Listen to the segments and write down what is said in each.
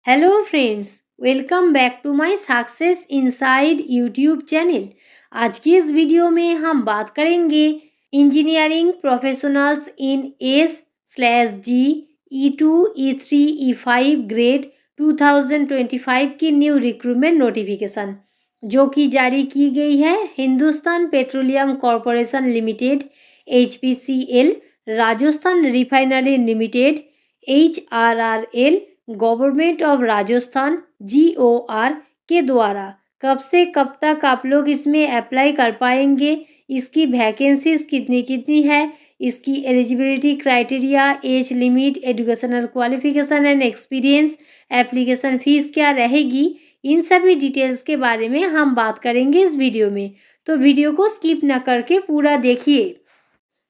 Hello friends, welcome back to my success inside YouTube channel. आज की इस वीडियो में हम बात करेंगे engineering professionals in S G E2 E3 E5 grade 2025 की न्यू रिक्रूटमेंट नोटिफिकेशन जो कि जारी की गई है Hindustan petroleum corporation limited HPCL, Rajasthan refinery limited HRRL, government of Rajasthan GOR के द्वारा। कब से कब तक आप लोग इसमें अप्लाई कर पाएंगे, इसकी वैकेंसीज कितनी कितनी है, इसकी eligibility criteria, age limit, educational qualification and experience, application fees क्या रहेगी, इन सभी डिटेल्स के बारे में हम बात करेंगे इस वीडियो में। तो वीडियो को स्किप न करके पूरा देखिए।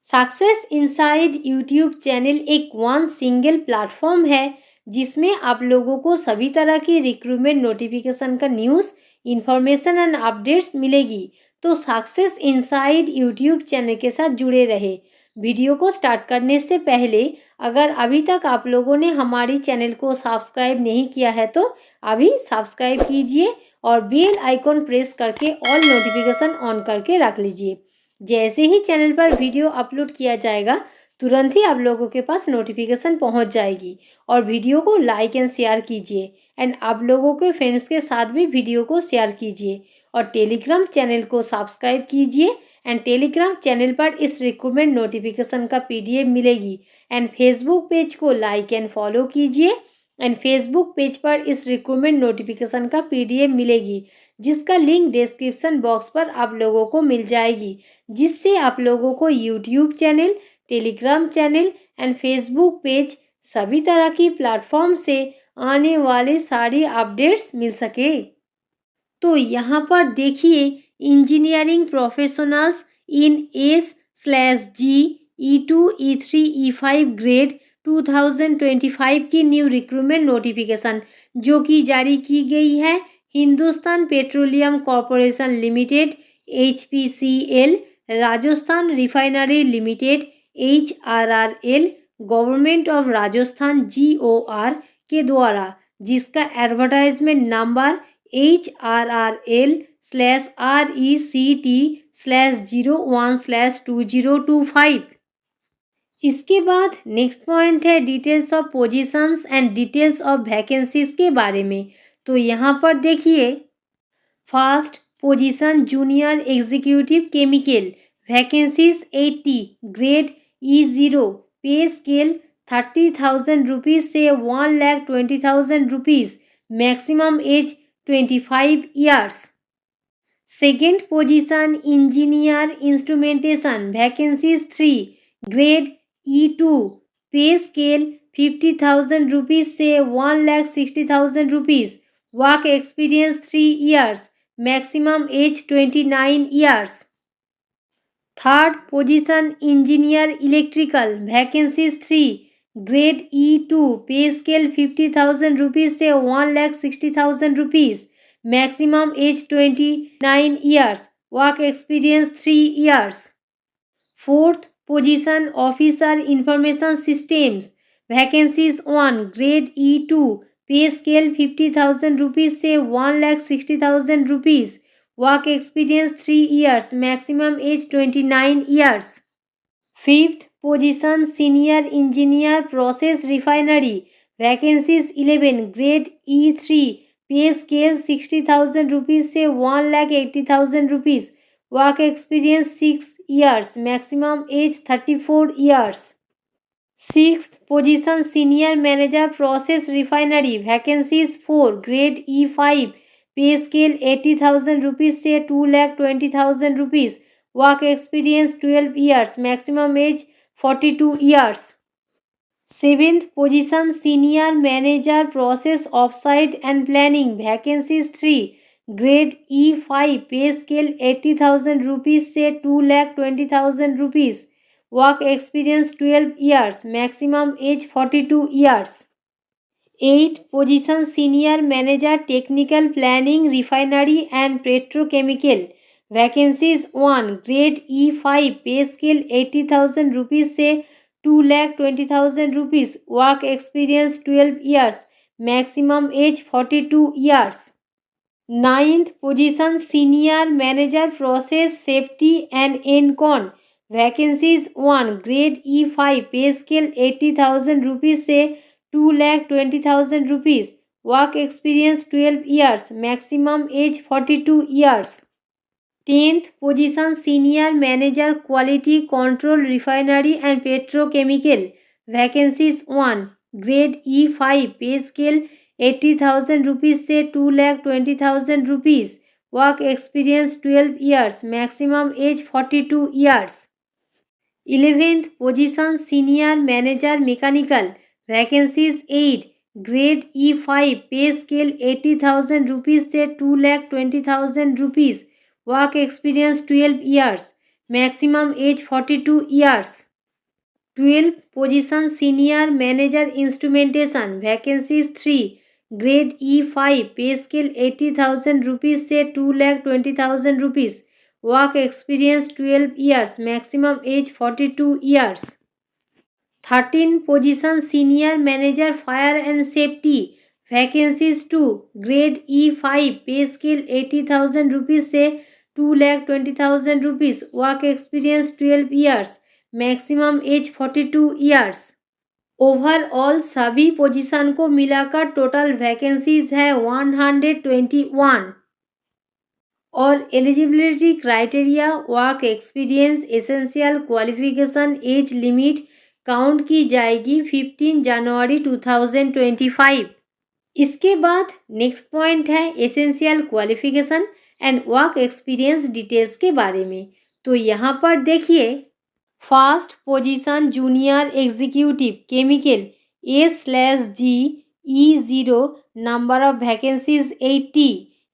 सक्सेस इनसाइड यूट्यूब चैनल एक वन सिंगल प्लेटफॉर्म है जिसमें आप लोगों को सभी तरह की रिक्रूटमेंट नोटिफिकेशन का न्यूज़, इंफॉर्मेशन एंड अपडेट्स मिलेगी। तो सक्सेस इनसाइड यूट्यूब चैनल के साथ जुड़े रहे। वीडियो को स्टार्ट करने से पहले अगर अभी तक आप लोगों ने हमारी चैनल को सब्सक्राइब नहीं किया है तो अभी सब्सक्राइब कीजिए और बेल आइकॉन प्रेस करके ऑल नोटिफिकेशन ऑन करके रख लीजिए। जैसे ही चैनल पर वीडियो अपलोड किया जाएगा तुरंत ही आप लोगों के पास नोटिफिकेशन पहुंच जाएगी। और वीडियो को लाइक एंड शेयर कीजिए एंड आप लोगों के फ्रेंड्स के साथ भी वीडियो को शेयर कीजिए और टेलीग्राम चैनल को सब्सक्राइब कीजिए एंड टेलीग्राम चैनल पर इस रिक्रूटमेंट नोटिफिकेशन का PDF मिलेगी एंड फेसबुक पेज को लाइक एंड फॉलो कीजिए एंड फेसबुक पेज पर इस रिक्रूटमेंट नोटिफिकेशन का PDF मिलेगी जिसका लिंक डिस्क्रिप्शन बॉक्स पर आप लोगों को मिल जाएगी, जिससे आप लोगों को YouTube channel, Telegram channel and Facebook page सभी तरह की प्लेटफॉर्म से आने वाले सारी अपडेट्स मिल सके। तो यहाँ पर देखिए engineering professionals in S G E2 E3 E5 grade 2025 की न्यू रिक्रूटमेंट नोटिफिकेशन जो कि जारी की गई है Hindustan petroleum corporation limited HPCL, Rajasthan refinery limited HRRL, government of Rajasthan GOR के द्वारा, जिसका एडवर्टाइजमेंट नंबर HRRL/RECT/01/2025। इसके बाद नेक्स्ट पॉइंट है details of positions and details of vacancies के बारे में। तो यहाँ पर देखिए first position junior executive chemical, vacancies 80, grade E0, पे स्केल 30,000 रुपीज़ से 1,20,000 rupees, maximum age 25 years। Second position engineer instrumentation, vacancies 3, grade E2, pay scale 50,000 rupees से 1,60,000 rupees, work experience 3 years, maximum as 29 years। Third position engineer electrical, vacancies 3, grade E2, pay scale 50,000 rupees से 1,60,000 rupees, maximum age 29 years, work experience 3 years। Fourth position officer information systems, vacancies 1, grade E2, pay scale 50,000 rupees से 1,60,000 rupees, work experience 3 years, maximum as 29 years। Fifth position senior engineer process refinery, vacancies 11, grade E3, pay scale 60,000 rupees से 1,80,000 rupees, work experience 6 years, maximum age 34 years। Sixth position senior manager process refinery, vacancies 4, grade E5, pay scale 80,000 rupees से 2,20,000 rupees, work experience 12 years, maximum age 42 years। Seventh position senior manager process offsite and planning, vacancies 3, grade E5, pay scale 80,000 rupees से 2,20,000 rupees, work experience 12 years, maximum age 42 years। Eight position senior manager technical planning refinery and petrochemical, vacancies 1, grade E5, pay scale 80,000 rupees से 2,20,000 rupees, work experience 12 years, maximum age 42 years. Ninth position, senior manager process safety and Encon, vacancies 1, grade E5, pay scale 80,000 rupees से 2,20,000 rupees, work experience 12 years, maximum age 42 years. 10th position, senior manager quality control refinery and petrochemical, vacancies 1, grade E5, pay scale 80,000 rupees से 2,20,000 rupees, work experience 12 years, maximum age 42 years. 11th position, senior manager mechanical, vacancies 8, grade E5, pay scale 80,000 rupees से 2,20,000 rupees, work experience 12 years, maximum age 42 years. 12th position, senior manager instrumentation, vacancies 3, grade E5, pay scale 80,000 rupees से 2,20,000 rupees, work experience 12 years, maximum age 42 years. 13 position, senior manager fire and safety, vacancies 2, grade E5, pay scale 80,000 rupees से 2,20,000 rupees, work experience 12 years, maximum age 42 years. Overall सभी position को मिलाकर total vacancies है 121 और eligibility criteria, work experience, essential qualification, age limit count की जाएगी 15 जनवरी 2025। इसके बाद नेक्स्ट पॉइंट है essential qualification and work experience details के बारे में। तो यहाँ पर देखिए, first position junior executive chemical A/G/E0, number of vacancies 80,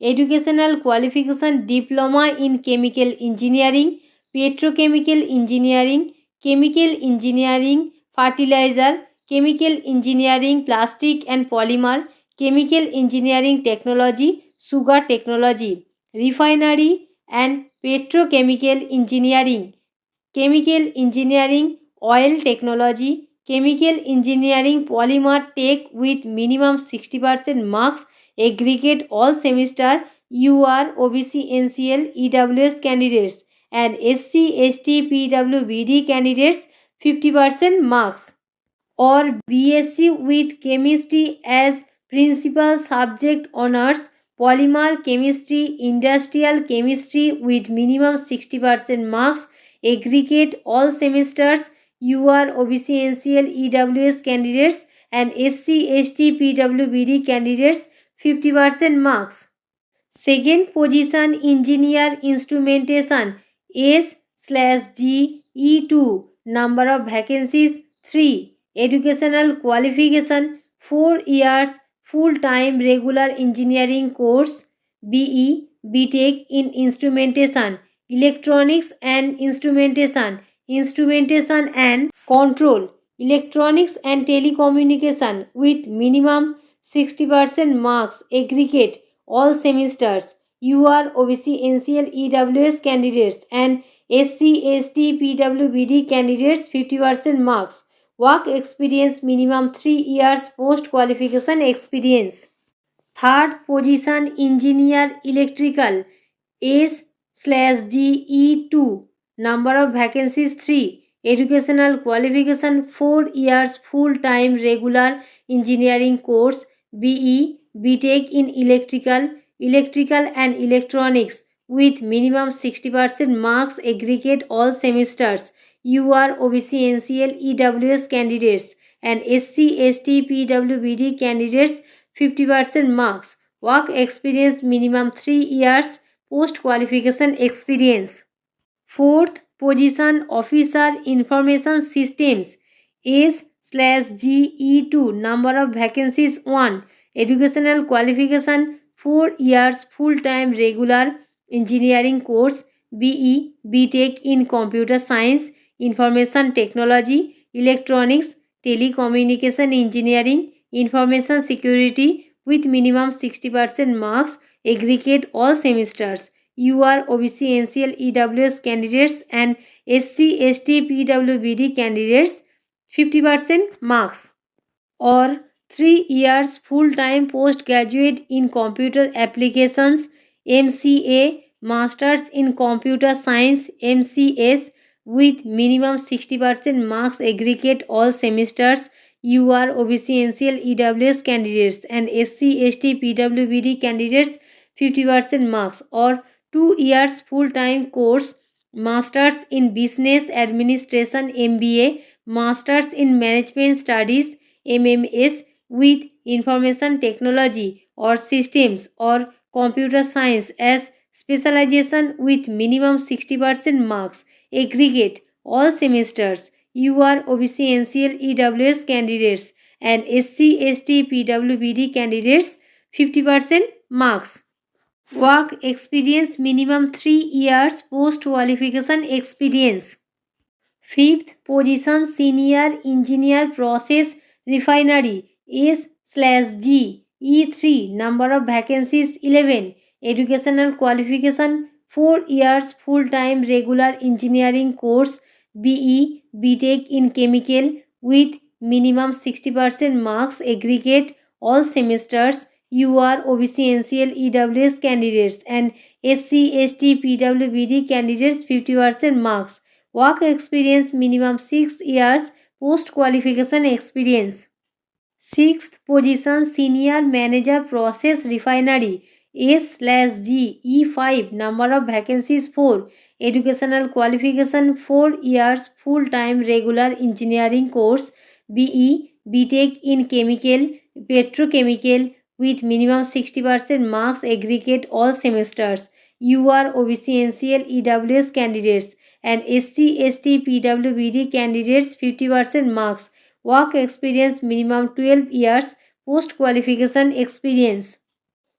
educational qualification diploma in chemical engineering, petrochemical engineering, chemical engineering fertilizer, chemical engineering plastic and polymer, chemical engineering technology, sugar technology, refinery and petrochemical engineering, chemical engineering oil technology, chemical engineering polymer tech with minimum 60% marks, aggregate all semester, UR, OBC, NCL, EWS candidates and SC, ST, PWBD candidates 50% marks, or BSc with chemistry as principal subject honors, polymer chemistry, industrial chemistry with minimum 60% marks, aggregate all semesters, UR, OBC, NCL, EWS candidates and SC, ST, PWBD candidates 50% marks. Second position, engineer instrumentation S/G/E2, number of vacancies 3, educational qualification 4 years full time regular engineering course, BE, BTech in instrumentation, electronics and instrumentation, instrumentation and control, electronics and telecommunication with minimum 60% marks, aggregate all semesters, UR, OBC, NCL, EWS candidates and SC, ST, PWBD candidates 50% marks, work experience minimum 3 years post qualification experience. Third position, engineer electrical S/G/E2, number of vacancies 3, educational qualification 4 years full time regular engineering course, BE, BTech in electrical, electrical and electronics with minimum 60% marks, aggregate all semesters, UR, OBC, NCL, EWS candidates and SC, ST, PWBD candidates 50% marks, work experience minimum 3 years post qualification experience. Fourth position, officer information systems S/G/E2, number of vacancies 1, educational qualification 4 years full time regular engineering course, BE, BTech in computer science, information technology, electronics, telecommunication engineering, information security with minimum 60% marks, aggregate all semesters, UR, OBC, NCL, EWS candidates and SC, ST, PWBD candidates 50% marks. और 3 years full-time postgraduate in computer applications, MCA, Masters in Computer Science, MCS, with minimum 60% marks aggregate all semesters. You are OBC NCL EWS candidates and SC ST PWBD candidates 50% marks, or 2 years full-time course, Masters in Business Administration MBA, Masters in Management Studies MMS, with Information Technology or Systems or Computer Science as specialization with minimum 60% marks aggregate all semesters. You are OBC NCL EWS candidates and SC ST PWBD candidates 50% marks. Work experience minimum 3 years post qualification experience. Fifth position, senior engineer process refinery, S/G, E3, number of vacancies 11, educational qualification 4 years full-time regular engineering course, BE, BTech in chemical with minimum 60% marks aggregate all semesters. You are OBC NCL EWS candidates and SC ST PWBD candidates 50% marks. Work experience minimum 6 years post qualification experience. Sixth position, senior manager process refinery, S/G, E5, number of vacancies 4, educational qualification 4 years full time regular engineering course, BE, BTech in chemical petrochemical with minimum 60% marks aggregate all semesters. You are OBC NCL EWS candidates and SC ST PWBD candidates 50% marks. Work experience minimum 12 years post qualification experience.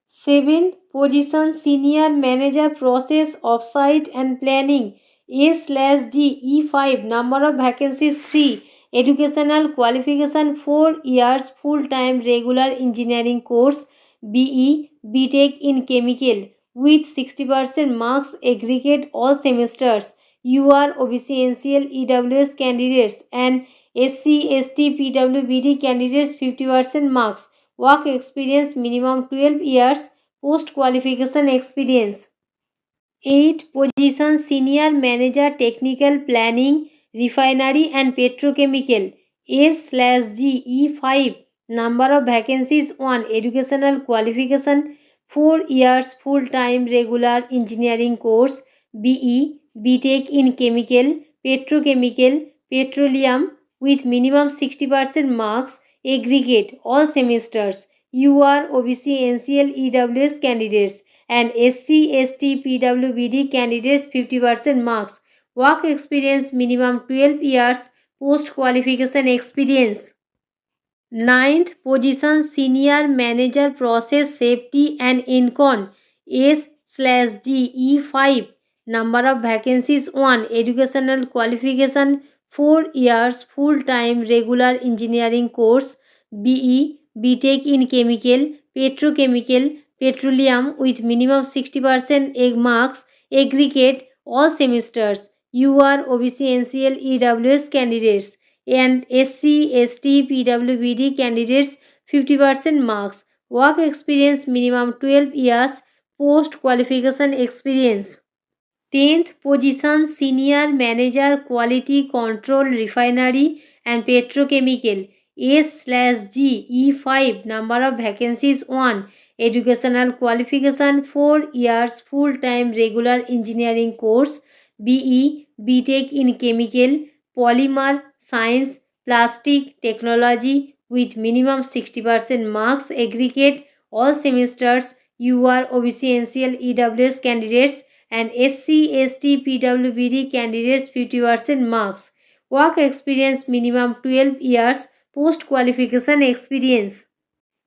Seventh position, senior manager process offsite and planning, S/G, E5, number of vacancies 3, educational qualification 4 years full time regular engineering course, BE, BTech in chemical with 60% marks aggregate all semesters. You are OBC NCL EWS candidates and SC ST PWBD candidates 50% marks. Work experience minimum 12 years post qualification experience. 8 position, senior manager technical planning refinery and petrochemical, S/G, E5, number of vacancies 1, educational qualification 4 years full time regular engineering course, BE, BTech in chemical petrochemical petroleum with minimum 60% marks aggregate all semesters. You are OBC NCL EWS candidates and SC ST PWBD candidates 50% marks. Work experience minimum 12 years post qualification experience. Ninth position, senior manager process safety and Incon, S/G, E5, number of vacancies 1, educational qualification 4 years full time regular engineering course, BE, BTech in chemical petrochemical petroleum with minimum 60% egg marks aggregate all semesters. You are OBC NCL EWS candidates and SC ST PWBD candidates 50% marks. Work experience minimum 12 years post qualification experience. 10th position, senior manager quality control refinery and petrochemical, S/G, E5, number of vacancies 1, educational qualification 4 years full time regular engineering course, BE, BTech in chemical polymer science plastic technology with minimum 60% marks aggregate all semesters. You are OBC NCL EWS candidates and SC ST PWBD candidates 50% marks. Work experience minimum 12 years post qualification experience.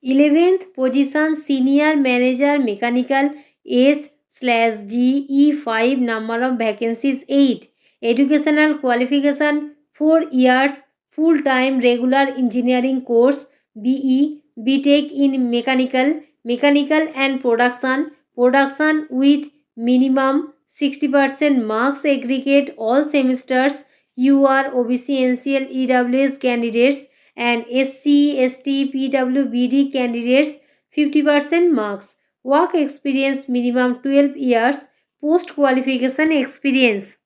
11th position, senior manager mechanical, S/G, E5, number of vacancies 8, educational qualification 4 years full time regular engineering course, BE, BTech in mechanical and production with minimum 60% marks aggregate all semesters. You are OBC NCL EWS candidates and SC, ST, PWBD candidates 50% marks. Work experience minimum 12 years. Post qualification experience.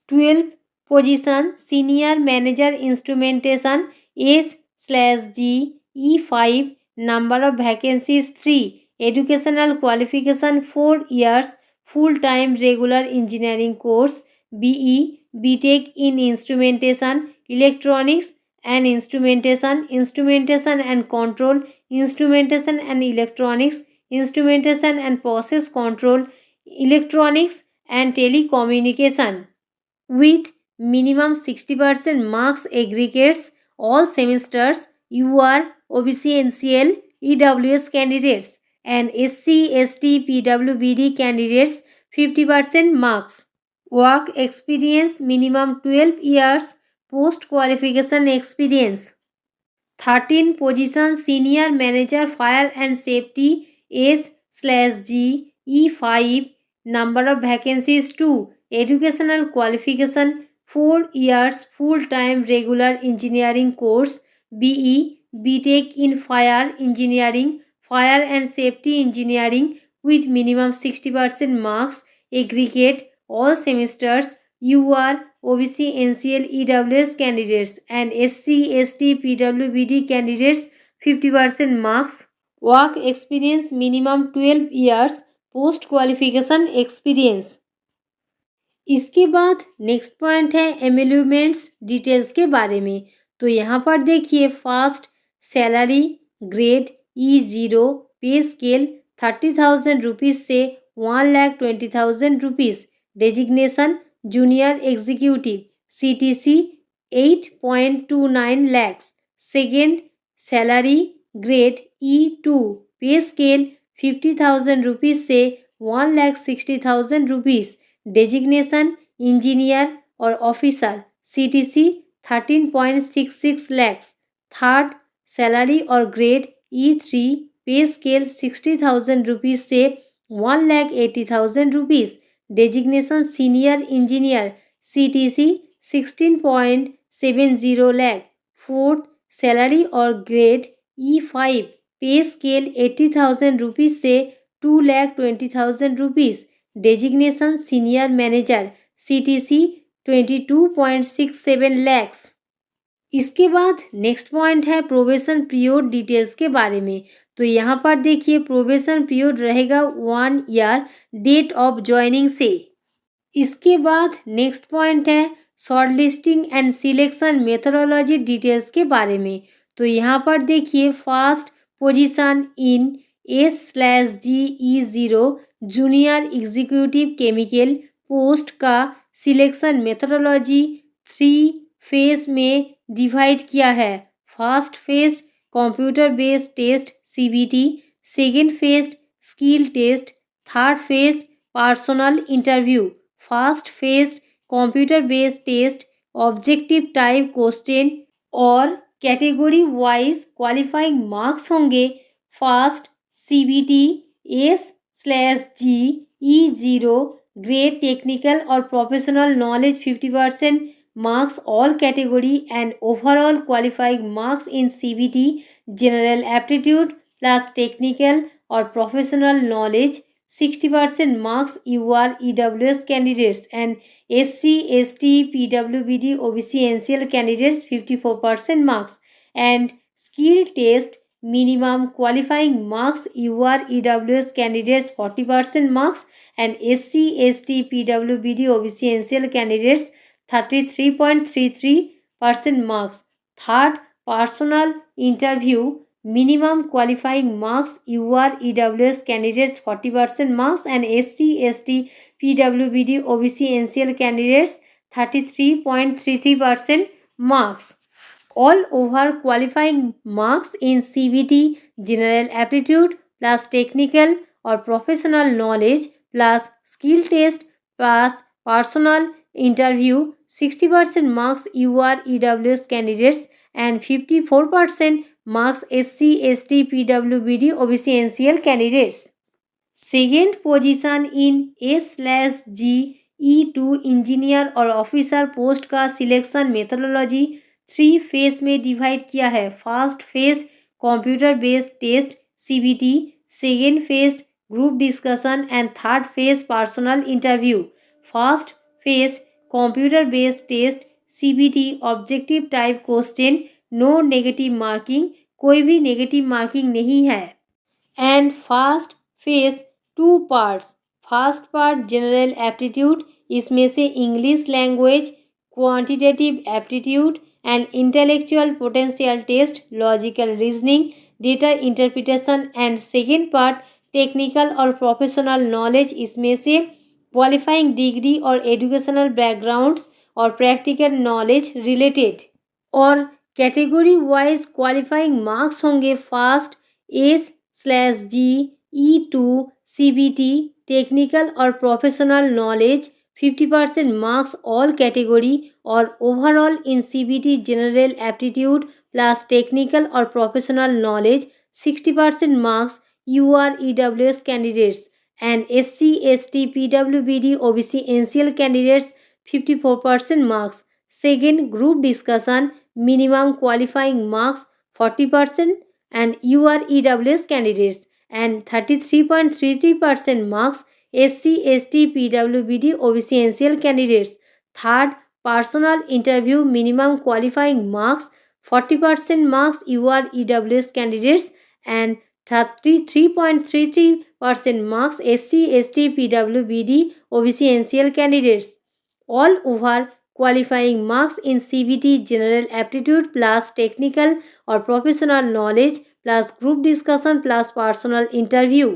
12 position senior manager instrumentation S/G E5 number of vacancies 3 educational qualification 4 years full time regular engineering course BE BTech in instrumentation electronics and instrumentation and control instrumentation and electronics instrumentation and process control electronics and telecommunication with minimum 60% marks aggregates all semesters. You are OBC NCL EWS candidates and SC ST PWBD candidates 50% marks. Work experience minimum 12 years. Post qualification experience. 13 position senior manager fire and safety S/G E5 number of vacancies 2 educational qualification 4 years full time regular engineering course BE BTech in fire engineering fire and safety engineering with minimum 60% marks aggregate all semesters. You are OBC NCL EWS candidates and SC ST PWBD candidates 50% marks. Work experience minimum 12 years. Post qualification experience. इसके बाद next point है एमोल्यूमेंट्स details के बारे में. तो यहाँ पर देखिए फर्स्ट सैलरी ग्रेड E0 पे स्केल 30,000 रुपीज़ से 1,20,000 rupees. Designation junior executive CTC 8.29 lakhs. Second salary grade E2 pay scale 50,000 rupees से 1,60,000 रुपीज़. डेजिग्नेशन इंजीनियर और officer CTC 13.66 lakhs. Third salary और grade E3 pay scale 60,000 rupees से 1,80,000 rupees. Designation senior engineer CTC 16.70 lakh. Fourth salary और grade E5 pay scale 80,000 rupees से 2,20,000 rupees. Designation senior manager CTC 22.67 lakhs. इसके बाद next point है probation period details के बारे में. तो यहाँ पर देखिए प्रोबेशन पीरियड रहेगा 1 ईयर डेट ऑफ ज्वाइनिंग से. इसके बाद नेक्स्ट पॉइंट है shortlisting and selection methodology details के बारे में. तो यहाँ पर देखिए first position in S/G E0 junior executive chemical post का सिलेक्शन मेथोडोलॉजी 3 फेज में डिवाइड किया है. First phase computer based test CBT, second phase skill test, third phase personal interview. First phase computer based test objective type question और category wise qualifying marks होंगे. First CBT S/G E0 grade technical और professional knowledge 50% marks all category and overall qualifying marks in CBT general aptitude plus technical or professional knowledge 60% marks. You are EWS candidates and SC ST PWBD OBC NCL candidates 54% marks and skill test minimum qualifying marks. You are EWS candidates 40% marks and SC ST PWBD OBC NCL candidates 33.33% marks. Third personal interview minimum qualifying marks. You are EWS candidates 40% marks and SC ST PWBD OBC NCL candidates 33.33% marks. All over qualifying marks in CBT general aptitude plus technical or professional knowledge plus skill test plus personal interview 60% marks. You are EWS candidates and 54% marks SC ST PWBD OBC NCL candidates. Second position in S/G E2 engineer और officer post का selection methodology 3 phase में divide किया है। First phase computer based test CBT, second phase group discussion and third phase personal interview. First phase computer based test CBT objective type question, no negative marking, कोई भी negative marking नहीं है। And first phase 2 parts. First part general aptitude, इसमें से English language, quantitative aptitude and intellectual potential test, logical reasoning, data interpretation and second part technical और professional knowledge, इसमें से qualifying degree और एजुकेशनल बैकग्राउंड्स और practical knowledge related. और category wise qualifying marks होंगे। First S/G E2 CBT technical और professional knowledge 50% marks all category, और overall in CBT general aptitude plus technical और professional knowledge 60% marks UR/EWS candidates and SC/ST PWBD OBC NCL candidates 54% marks. Second group discussion minimum qualifying marks 40% and UR/EWS candidates and 33.33% marks SC/ST PWBD OBC NCL candidates. Third personal interview minimum qualifying marks 40% marks UR/EWS candidates and 33.33% marks SC/ST PWBD OBC NCL candidates. All over qualifying marks in CBT general aptitude plus technical or professional knowledge plus group discussion plus personal interview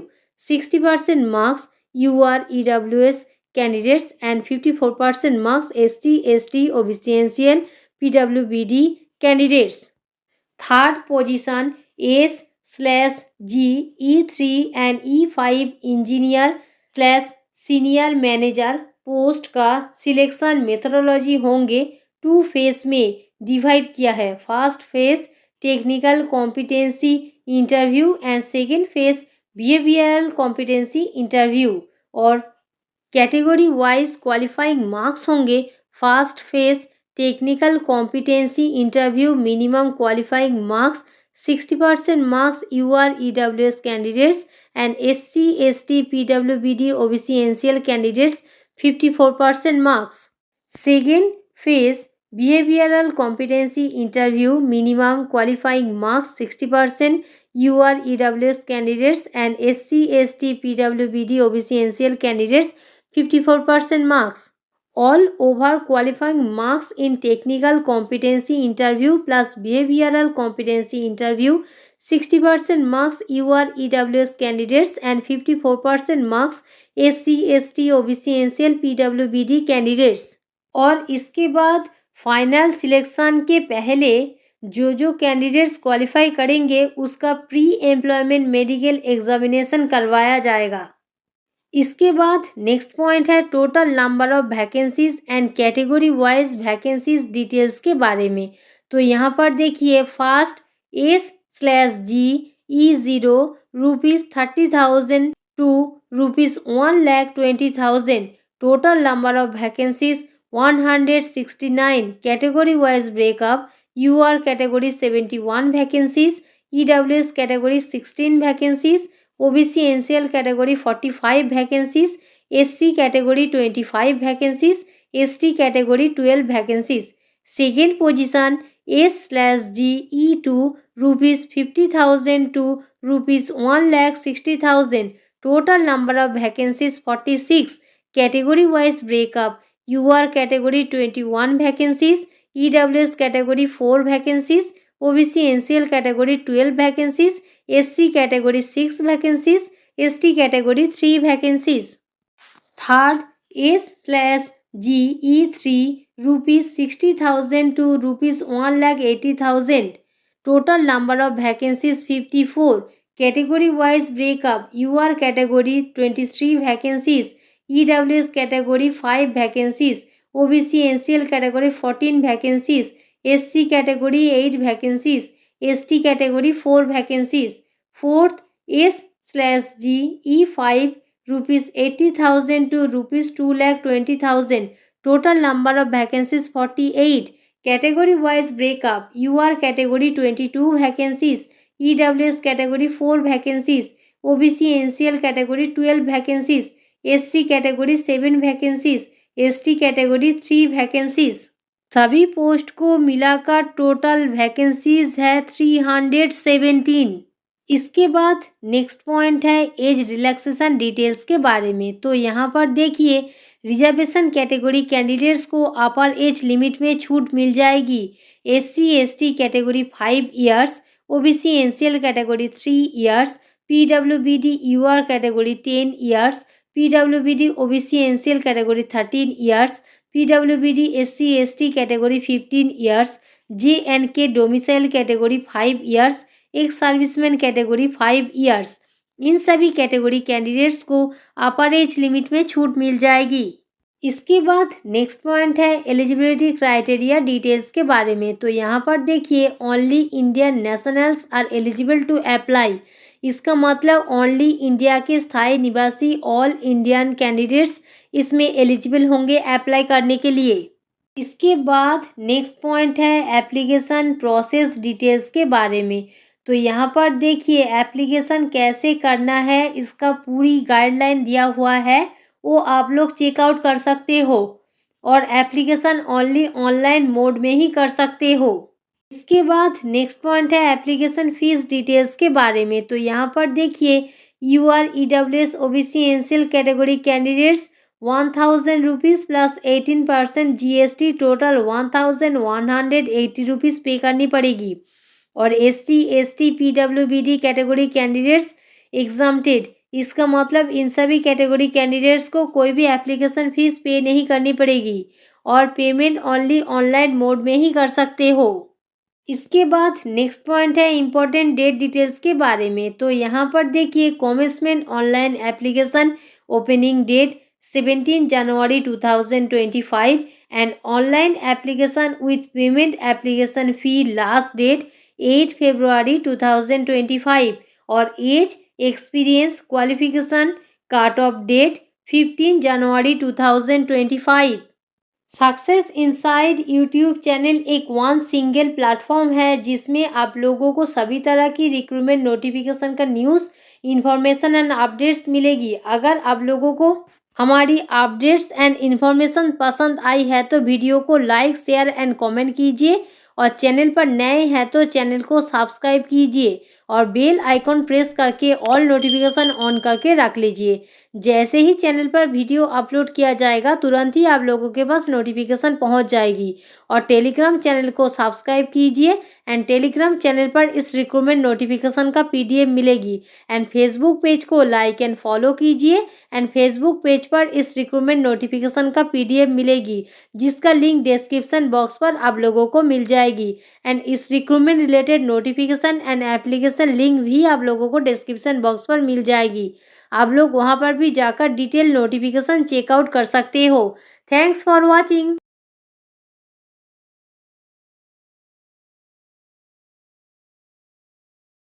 60% marks UR/EWS candidates and 54% marks SC/ST OBC NCL PWBD candidates. Third position S/G E3 and E5 engineer senior manager post का selection methodology होंगे 2 phase में divide किया है। First phase technical competency interview and second phase behavioural competency interview. और category wise qualifying marks होंगे। First phase technical competency interview minimum qualifying marks 60% marks UR/EWS candidates and SC/ST PWBD OBC NCL candidates 54% marks. Second phase behavioral competency interview minimum qualifying marks 60% UR/EWS candidates and SC/ST PWBD OBC NCL candidates 54% marks. All over qualifying marks in technical competency interview plus behavioral competency interview 60% marks UR/EWS candidates and 54% marks SC/ST OBC NCL PWBD candidates. और इसके बाद final selection के पहले जो candidates qualify करेंगे उसका pre employment medical examination करवाया जाएगा। इसके बाद नेक्स्ट पॉइंट है total number of vacancies and category wise vacancies details के बारे में। तो यहाँ पर देखिए first S/G E0 ₹30,000 to ₹1,20,000 total number of vacancies 169 category wise breakup UR category 71 vacancies EWS category 16 vacancies OBC NCL category 45 vacancies, SC category 25 vacancies, ST category 12 vacancies. Second position S/G E2 ₹50,000 to ₹1,60,000. Total number of vacancies 46. Category wise breakup UR category 21 vacancies, EWS category 4 vacancies, OBC NCL category 12 vacancies, SC category 6 vacancies, ST category 3 vacancies. Third S/G E3 ₹60,000 to ₹1,80,000. Total number of vacancies 54. Category wise breakup UR category 23 vacancies, EWS category 5 vacancies, OBC NCL category 14 vacancies, SC category 8 vacancies, ST category 4 vacancies. Fourth S/G E5 ₹80,000 to ₹2,20,000. Total number of vacancies 48. Category wise breakup: UR category 22 vacancies, EWS category 4 vacancies, OBC NCL category 12 vacancies, SC category 7 vacancies, ST category 3 vacancies। सभी post को मिलाकर total vacancies है 317। इसके बाद next point है age relaxation details के बारे में। तो यहाँ पर देखिए, रिजर्वेशन कैटेगरी कैंडिडेट्स को अपर एज लिमिट में छूट मिल जाएगी। SC ST category 5 years, OBC NCL category 3 years, PWBD UR category 10 years, PWBD OBC NCL category 13 years, PWBD SC ST category 15 years, JNK domicile category 5 years, एक serviceman category 5 years. इन सभी category candidates को अपर age limit में छूट मिल जाएगी। इसके बाद next point है eligibility criteria details के बारे में। तो यहाँ पर देखिए, only Indian nationals are eligible to apply. इसका मतलब ओनली इंडिया के स्थायी निवासी ऑल इंडियन कैंडिडेट्स इसमें एलिजिबल होंगे अप्लाई करने के लिए। इसके बाद नेक्स्ट पॉइंट है एप्लीकेशन प्रोसेस डिटेल्स के बारे में। तो यहाँ पर देखिए, एप्लीकेशन कैसे करना है इसका पूरी गाइडलाइन दिया हुआ है, वो आप लोग चेकआउट कर सकते हो और एप्लीकेशन ओनली ऑनलाइन मोड में ही कर सकते हो। इसके बाद नेक्स्ट पॉइंट है एप्लीकेशन फीस डिटेल्स के बारे में। तो यहाँ पर देखिए, UR EWS OBC NCL category candidates 1000 rupees plus 18% GST total 1180 rupees पे करनी पड़ेगी। और SC ST PWBD category candidates exempted. इसका मतलब इन सभी कैटेगरी कैंडिडेट्स को कोई भी एप्लीकेशन फीस पे नहीं करनी पड़ेगी और पेमेंट ओनली ऑनलाइन मोड में ही कर सकते हो। इसके बाद नेक्स्ट पॉइंट है इम्पोर्टेंट डेट डिटेल्स के बारे में। तो यहाँ पर देखिए, commencement online application opening date 17 जनवरी 2025 and online application with payment application fee last date 8 फरवरी 2025 और age experience qualification cut off date 15 जनवरी 2025। सक्सेस इनसाइड यूट्यूब चैनल एक वन सिंगल प्लेटफॉर्म है जिसमें आप लोगों को सभी तरह की रिक्रूटमेंट नोटिफिकेशन का न्यूज़, इन्फॉर्मेशन एंड अपडेट्स मिलेगी। अगर आप लोगों को हमारी अपडेट्स एंड इन्फॉर्मेशन पसंद आई है तो वीडियो को लाइक, शेयर एंड कमेंट कीजिए और चैनल पर नए हैं तो चैनल को सब्सक्राइब कीजिए और बेल आइकॉन प्रेस करके ऑल नोटिफिकेशन ऑन करके रख लीजिए। जैसे ही चैनल पर वीडियो अपलोड किया जाएगा तुरंत ही आप लोगों के पास नोटिफिकेशन पहुंच जाएगी। और टेलीग्राम चैनल को सब्सक्राइब कीजिए एंड टेलीग्राम चैनल पर इस रिक्रूटमेंट नोटिफिकेशन का PDF मिलेगी। एंड फेसबुक पेज को लाइक एंड फॉलो कीजिए एंड फेसबुक पेज पर इस रिक्रूटमेंट नोटिफिकेशन का PDF मिलेगी जिसका लिंक डिस्क्रिप्शन बॉक्स पर आप लोगों को मिल जाएगी। एंड इस recruitment related notification and application link भी आप लोगों को डिस्क्रिप्शन बॉक्स पर मिल जाएगी। आप लोग वहां पर भी जाकर डिटेल नोटिफिकेशन चेकआउट कर सकते हो। Thanks for watching.